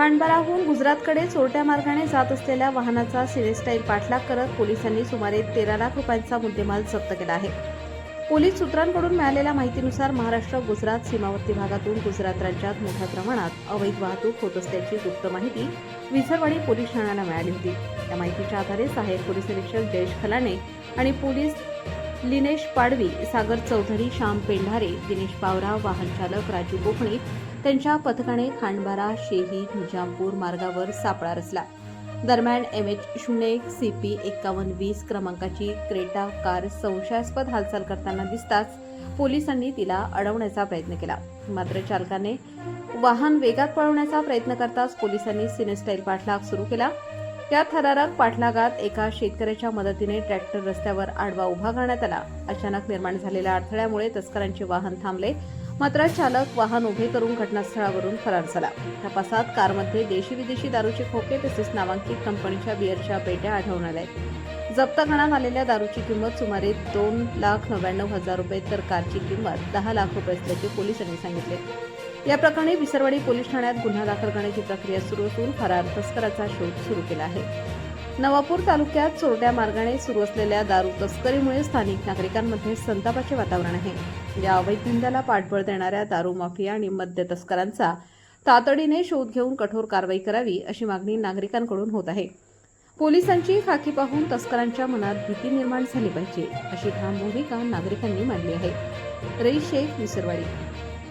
खांडबाराहून गुजरातकडे चोरट्या मार्गाने जात असलेल्या वाहनाचा सिनेस्टाईल पाठलाग करत पोलिसांनी सुमारे 13 लाख रुपयांचा मुद्देमाल जप्त केला आहे. पोलीस सूत्रांकडून मिळालेल्या माहितीनुसार महाराष्ट्र गुजरात सीमावर्ती भागातून गुजरात राज्यात मोठ्या प्रमाणात अवैध वाहतूक होत असल्याची गुप्त माहिती विसरवाडी पोलीस ठाण्याला मिळाली होती. या माहितीच्या आधारे सहाय्यक पोलीस निरीक्षक जयेश खलाणे आणि पोलीस लिनेश पाडवी, सागर चौधरी, श्याम पेंढारे, दिनेश पावरा, वाहन चालक राजू कोकणी त्यांच्या पथकाने खांडबारा शेही निजामपूर मार्गावर सापळा रचला. दरम्यान MH01 CP 5120 क्रमांकाची क्रेटा कार संशयास्पद हालचाल करताना दिसताच पोलिसांनी तिला अडवण्याचा प्रयत्न केला. मात्र चालकाने वाहन वेगात पळवण्याचा प्रयत्न करताच पोलिसांनी सिनेस्टाईल पाठलाग सुरू केला. त्या थरारक पाठलागात एका शेतकऱ्याच्या मदतीने ट्रॅक्टर रस्त्यावर आडवा उभा करण्यात आला. अचानक निर्माण झालेल्या अडथळ्यामुळे तस्करांचे वाहन थांबले. मात्र चालक वाहन उभे करून घटनास्थळावरून फरार झाला. तपासात कारमध्ये देशी विदेशी दारूचे खोके तसेच नामांकित कंपनीच्या बिअरच्या पेट्या आढळून आल्या. जप्त करण्यात आलेल्या दारूची किंमत सुमारे 2,99,000 रुपये तर कारची किंमत 10 लाख रुपये असल्याचे पोलिसांनी सांगितले. या प्रकरणी विसरवाडी पोलीस ठाण्यात गुन्हा दाखल करण्याची प्रक्रिया सुरू असून फरार तस्कराचा शोध सुरू केला आहे. नवापूर तालुक्यात चोरट्या मार्गाने सुरू असलेल्या दारू तस्करीमुळे स्थानिक नागरिकांमध्ये संतापाचे वातावरण आहे. या अवैध धंद्याला पाठबळ देणाऱ्या दारू माफिया आणि मद्य तस्करांचा तातडीने शोध घेऊन कठोर कारवाई करावी अशी मागणी नागरिकांकडून होत आहे. पोलिसांची खाकी पाहून तस्करांच्या मनात भीती निर्माण झाली पाहिजे अशी ठाम भूमिका नागरिकांनी मांडली आहे. रईस शेख, विसरवाडी.